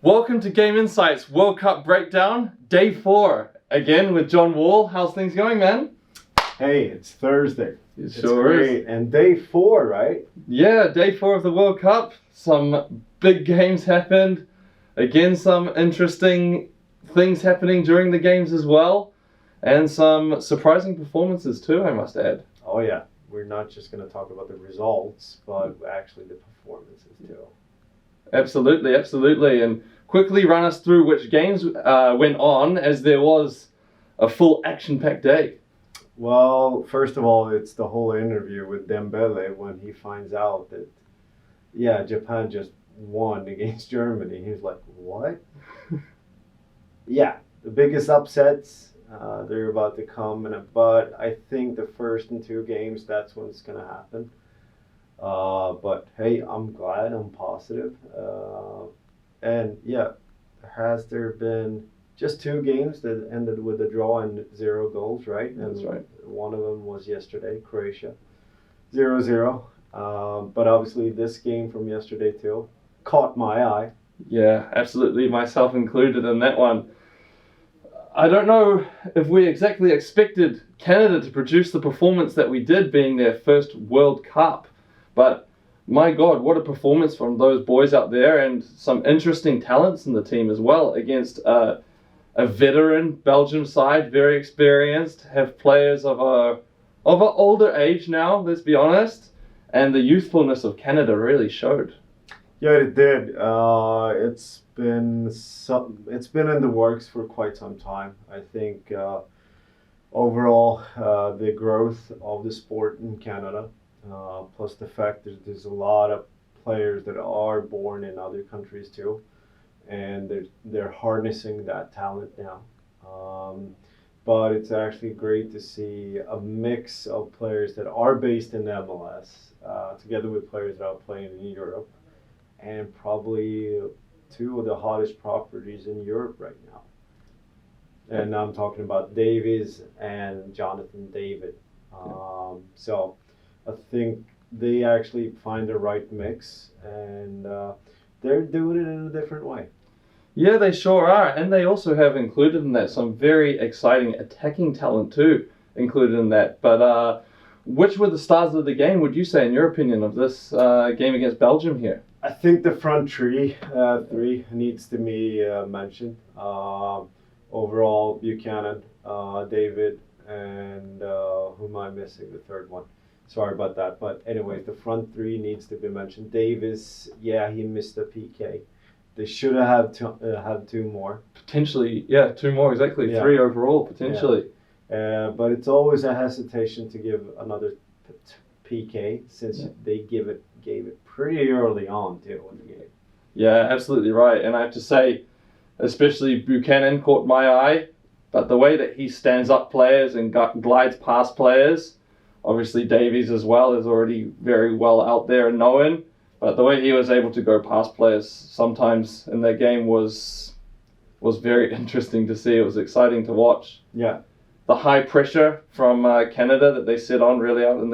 Welcome to GameInsight's World Cup Breakdown, Day 4. Again with John Wall. How's things going, man? Hey, it's Thursday. It It's sure great. is. And Day 4, right? Yeah, Day 4 of the World Cup. Some big games happened. Again, some interesting things happening during the games as well. And some surprising performances too, I must add. Oh yeah, we're not just going to talk about the results, but actually the performances too. Absolutely, absolutely. And quickly run us through which games went on, as there was a full action-packed day. Well, first of all, it's the whole interview with Dembele when he finds out that, yeah, Japan just won against Germany. He's like, what? Yeah, the biggest upsets, they're about to come. But I think the first and two games, that's when it's going to happen. But hey, I'm glad, I'm positive. And yeah, has there been just two games that ended with a draw and 0 goals, right? And That's right. one of them was yesterday, Croatia, 0-0. But obviously this game from yesterday too caught my eye. Yeah, absolutely, myself included in that one. I don't know if we exactly expected Canada to produce the performance that we did, being their first World Cup. But my God, what a performance from those boys out there, and some interesting talents in the team as well, against a veteran Belgium side, very experienced, have players of an older age now, let's be honest, and the youthfulness of Canada really showed. Yeah, it did. It's been in the works for quite some time. I think overall the growth of the sport in Canada, plus the fact that there's a lot of players that are born in other countries too, and they're harnessing that talent now. But it's actually great to see a mix of players that are based in the MLS, together with players that are playing in Europe, and probably two of the hottest properties in Europe right now. And I'm talking about Davies and Jonathan David. So I think they actually find the right mix, and they're doing it in a different way. Yeah, they sure are, and they also have included in that some very exciting attacking talent too, included in that. But which were the stars of the game, would you say, in your opinion, of this game against Belgium here? I think the front three needs to be mentioned. Overall, Buchanan, David, and who am I missing? The third one. Sorry about that. But anyways, the front three needs to be mentioned. Davis, yeah, he missed a PK. They should have had two more. Potentially, yeah, 2 more, exactly. Yeah. 3 overall, potentially. Yeah. But it's always a hesitation to give another PK since they gave it pretty early on too in the game. Yeah, absolutely right. And I have to say, especially Buchanan caught my eye, but the way that he stands up players and glides past players, obviously Davies as well is already very well out there and known, but the way he was able to go past players sometimes in that game was very interesting to see. It was exciting to watch. Yeah. The high pressure from Canada that they set on early on in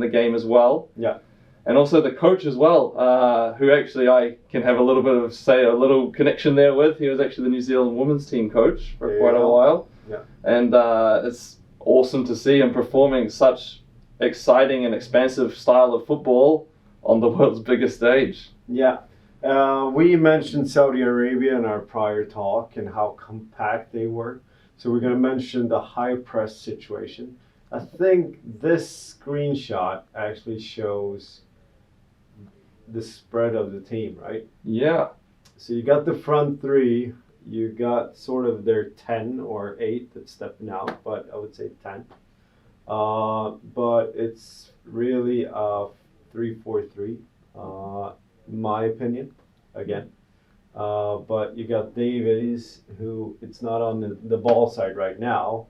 the game as well. Yeah. And also the coach as well, who actually I can have a little bit of a little connection there with. He was actually the New Zealand women's team coach for quite a while. Yeah. And it's awesome to see him performing such exciting and expansive style of football on the world's biggest stage. Yeah. We mentioned Saudi Arabia in our prior talk and how compact they were. So we're going to mention the high press situation. I think this screenshot actually shows the spread of the team, right? Yeah. So you got the front three, you got sort of their 10 or 8 that's stepping out, but I would say 10. But it's really a 3-4-3, my opinion, again. But you got Davies, who it's not on the ball side right now,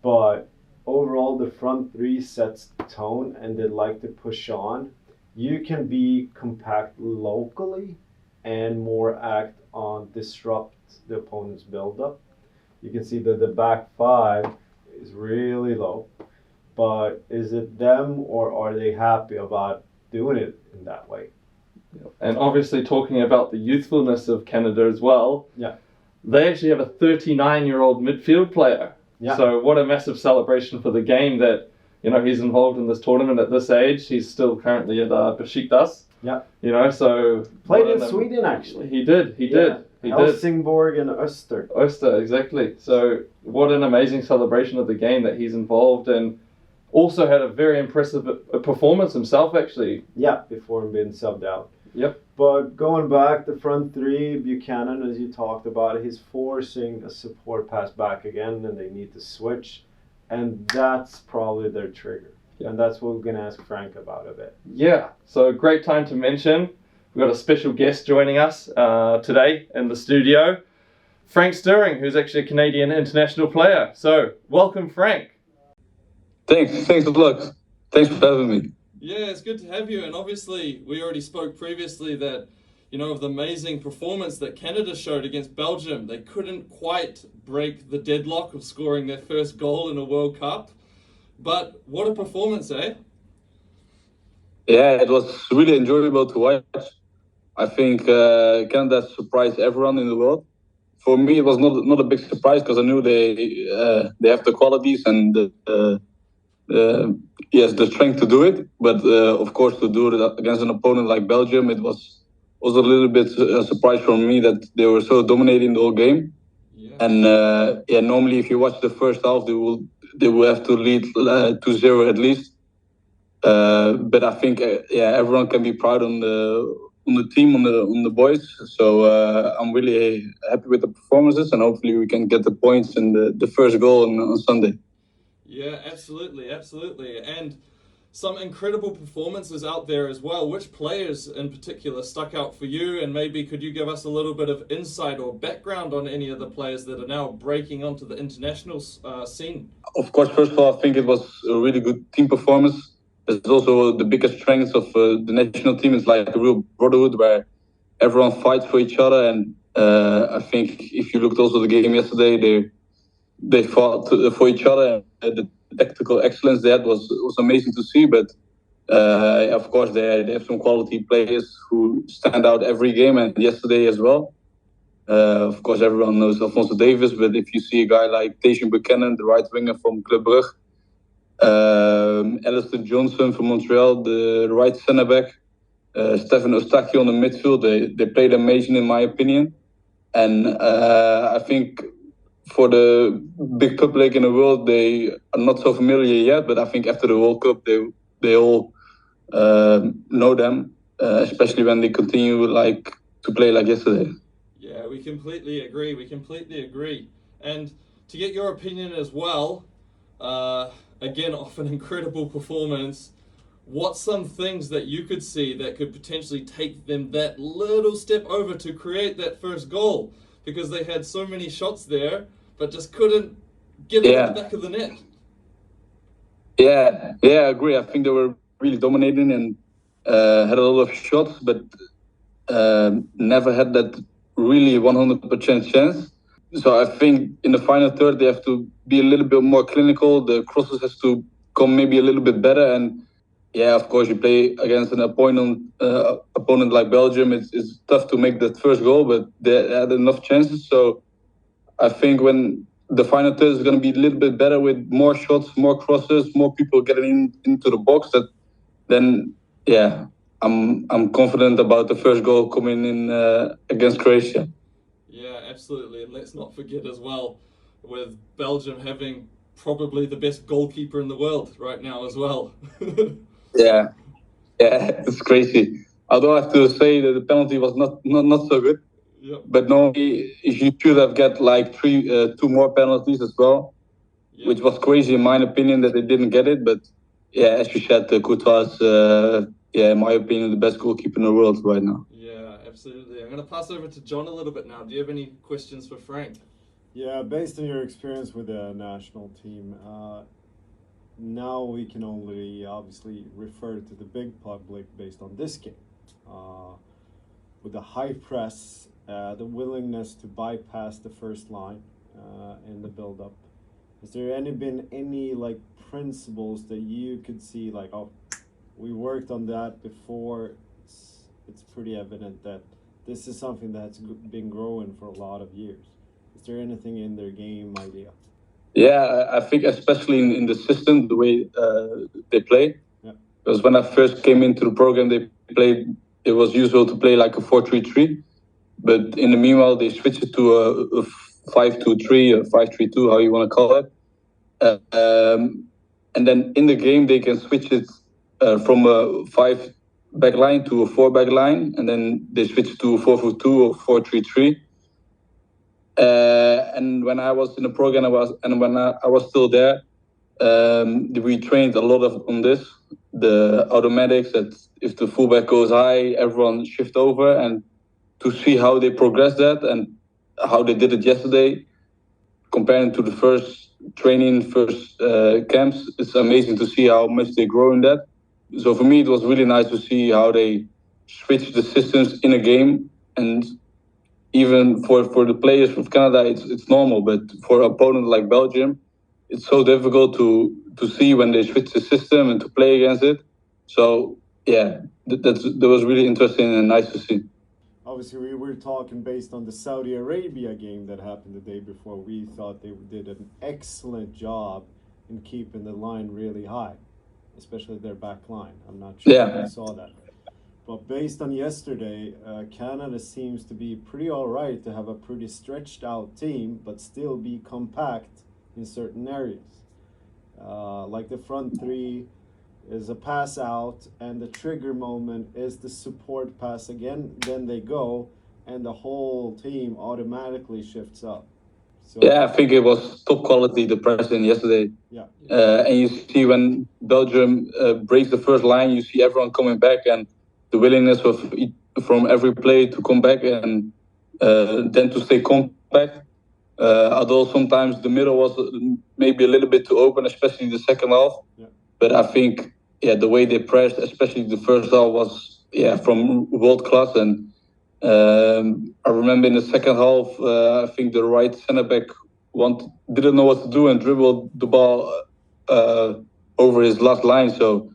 but overall the front three sets the tone and they like to push on. You can be compact locally and more act on disrupt the opponent's build-up. You can see that the back 5 is really low, but is it them or are they happy about doing it in that way? And obviously talking about the youthfulness of Canada as well, Yeah. they actually have a 39-year-old midfield player. Yeah. So what a massive celebration for the game that, he's involved in this tournament at this age. He's still currently at Besiktas. Yeah. So... Played in Sweden, actually. He did. Helsingborg and Öster. Öster, exactly. So what an amazing celebration of the game that he's involved in. Also had a very impressive performance himself, actually. Yeah, before being subbed out. Yep. But going back, the front three, Buchanan, as you talked about, he's forcing a support pass back again, and they need to switch. And that's probably their trigger. Yeah. And that's what we're going to ask Frank about a bit. Yeah, so great time to mention. We've got a special guest joining us today in the studio. Frank Sturing, who's actually a Canadian international player. So, welcome, Frank. Thanks a lot. Thanks for having me. Yeah, it's good to have you. And obviously, we already spoke previously that, of the amazing performance that Canada showed against Belgium. They couldn't quite break the deadlock of scoring their first goal in a World Cup. But what a performance, eh? Yeah, it was really enjoyable to watch. I think Canada surprised everyone in the world. For me, it was not a big surprise because I knew they have the qualities and the strength to do it. But of course, to do it against an opponent like Belgium, it was also a little bit a surprise for me that they were so dominating the whole game. Yeah. And normally if you watch the first half, they will have to lead 2-0 at least. But I think everyone can be proud on the team, on the boys. So I'm really happy with the performances, and hopefully we can get the points and the first goal on Sunday. Yeah, absolutely. And some incredible performances out there as well. Which players in particular stuck out for you? And maybe could you give us a little bit of insight or background on any of the players that are now breaking onto the international scene? Of course, first of all, I think it was a really good team performance. It's also the biggest strength of the national team. It's like a real brotherhood where everyone fights for each other. And I think if you looked also at the game yesterday, they fought for each other. The tactical excellence there was amazing to see. But of course, they have some quality players who stand out every game, and yesterday as well. Of course, everyone knows Alphonso Davies, but if you see a guy like Tajon Buchanan, the right winger from Club Brugge, Alistair Johnson from Montreal, the right centre back, Stefan Eustachio on the midfield, they played amazing in my opinion. And I think for the big public in the world, they are not so familiar yet, but I think after the World Cup, they all know them, especially when they continue to play like yesterday. Yeah, we completely agree. And to get your opinion as well, again, off an incredible performance, what's some things that you could see that could potentially take them that little step over to create that first goal? Because they had so many shots there, but just couldn't get it in the back of the net. Yeah, I agree. I think they were really dominating and had a lot of shots, but never had that really 100% chance. So I think in the final third, they have to be a little bit more clinical. The crosses has to come maybe a little bit better. And yeah, of course, you play against an opponent like Belgium. It's tough to make that first goal, but they had enough chances. So I think when the final third is going to be a little bit better with more shots, more crosses, more people getting into the box, I'm confident about the first goal coming in against Croatia. Yeah, absolutely. And let's not forget as well, with Belgium having probably the best goalkeeper in the world right now as well. Yeah, it's crazy. Although I have to say that the penalty was not so good. Yep. But normally you should have got like two more penalties as well, which was crazy in my opinion that they didn't get it. But yeah, as you said, Courtois, in my opinion, the best goalkeeper in the world right now. Yeah, absolutely. I'm going to pass over to John a little bit now. Do you have any questions for Frank? Yeah, based on your experience with the national team, now we can only obviously refer to the big public based on this game. With the high press, the willingness to bypass the first line in the build-up. Has there been any principles that you could see we worked on that before? it's pretty evident that this is something that's been growing for a lot of years. Is there anything in their game idea? Yeah, I think especially in the system, the way they play. Yeah. Because when I first came into the program, it was usual to play like a 4-3-3. But in the meanwhile, they switched it to a 5-2-3 or 5-3-2, how you want to call it. And then in the game, they can switch it from a 5-back line to a 4-back line. And then they switch to a 4-4-2 or 4-3-3. And when I was in the program, when I was still there, we trained a lot on this, the automatics, that if the fullback goes high, everyone shift over, and to see how they progress that and how they did it yesterday, comparing to the first training, first camps, it's amazing to see how much they grow in that. So for me, it was really nice to see how they switch the systems in a game. And even for the players of Canada, it's normal, but for an opponent like Belgium, it's so difficult to see when they switch the system and to play against it. So yeah, that was really interesting and nice to see. Obviously, we were talking based on the Saudi Arabia game that happened the day before. We thought they did an excellent job in keeping the line really high, especially their back line. I'm not sure if you saw that. But based on yesterday, Canada seems to be pretty all right to have a pretty stretched out team, but still be compact in certain areas. Like the front three is a pass out, and the trigger moment is the support pass again. Then they go, and the whole team automatically shifts up. So, yeah, I think it was top quality, the pressing yesterday. Yeah. And you see when Belgium breaks the first line, you see everyone coming back, and the willingness from every play to come back and then to stay compact. Although sometimes the middle was maybe a little bit too open, especially the second half. Yeah. But I think, the way they pressed, especially the first half, was from world class. And I remember in the second half, I think the right centre back didn't know what to do and dribbled the ball over his last line. So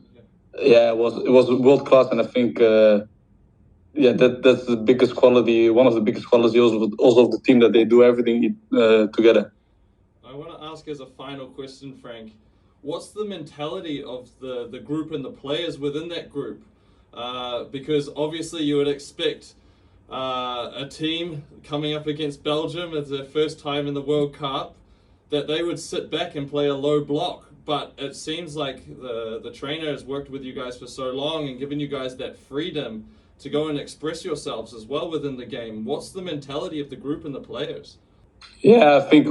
it was world class, and I think that's the biggest quality, one of the biggest qualities also of the team, that they do everything together. I want to ask as a final question, Frank, what's the mentality of the group and the players within that group? Because obviously you would expect a team coming up against Belgium as their first time in the World Cup, that they would sit back and play a low block. But it seems like the trainer has worked with you guys for so long and given you guys that freedom to go and express yourselves as well within the game. What's the mentality of the group and the players? Yeah, I think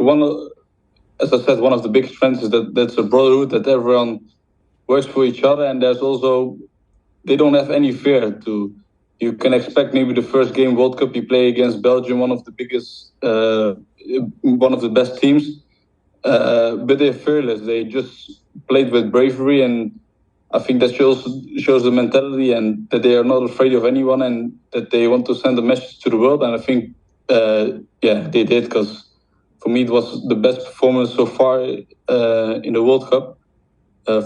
as I said, one of the big strengths is that's a brotherhood, that everyone works for each other, and there's also, they don't have any fear. You can expect maybe the first game World Cup you play against Belgium, one of the biggest, one of the best teams, but they're fearless. They just played with bravery, and I think that shows the mentality, and that they are not afraid of anyone, and that they want to send a message to the world. And I think, they did, because for me it was the best performance so far in the World Cup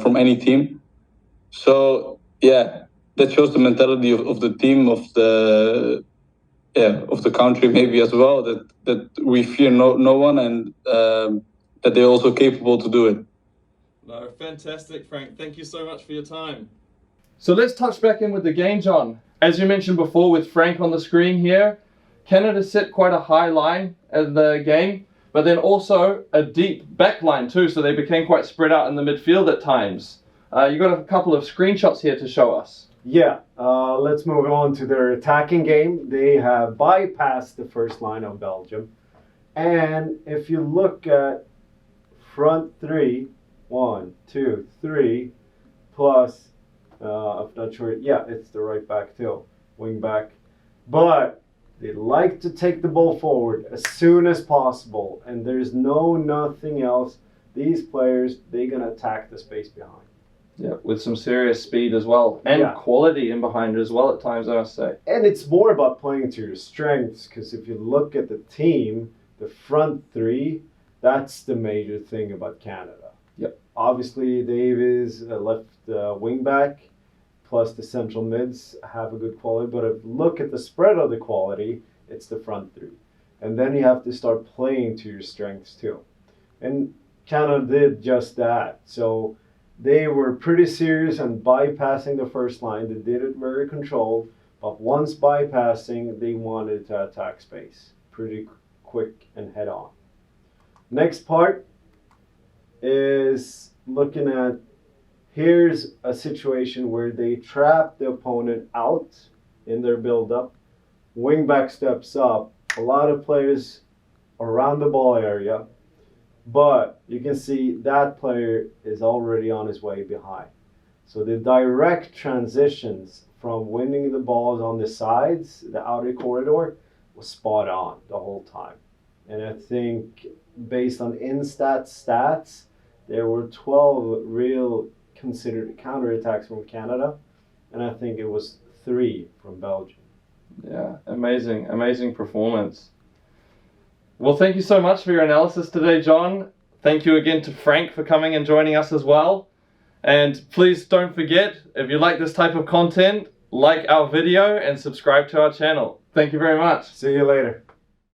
from any team. So that shows the mentality of the team, of the country maybe as well, that we fear no one, and that they're also capable to do it. No, fantastic, Frank. Thank you so much for your time. So let's touch back in with the game, John. As you mentioned before, with Frank on the screen here, Canada set quite a high line in the game, but then also a deep back line too, so they became quite spread out in the midfield at times. You got a couple of screenshots here to show us. Yeah, let's move on to their attacking game. They have bypassed the first line of Belgium. And if you look at front three, 1, 2, 3, plus, I'm not sure, it's the right back too, wing back. But they like to take the ball forward as soon as possible, and there's nothing else. These players, they're going to attack the space behind. Yeah, with some serious speed as well, and quality in behind as well at times, I must say. And it's more about playing to your strengths, because if you look at the team, the front three, that's the major thing about Canada. Yep. Obviously, Dave is a left wing back, plus the central mids have a good quality. But if you look at the spread of the quality, it's the front three. And then you have to start playing to your strengths too. And Canada did just that. So they were pretty serious on bypassing the first line. They did it very controlled. But once bypassing, they wanted to attack space pretty quick and head on. Next part is looking at, here's a situation where they trap the opponent out in their build-up. Wingback steps up. A lot of players around the ball area. But you can see that player is already on his way behind. So the direct transitions from winning the balls on the sides, the outer corridor, was spot on the whole time. And I think based on stats, there were 12 real considered counterattacks from Canada, and I think it was 3 from Belgium. Yeah, amazing performance. Well, thank you so much for your analysis today, John. Thank you again to Frank for coming and joining us as well. And please don't forget, if you like this type of content, like our video and subscribe to our channel. Thank you very much. See you later.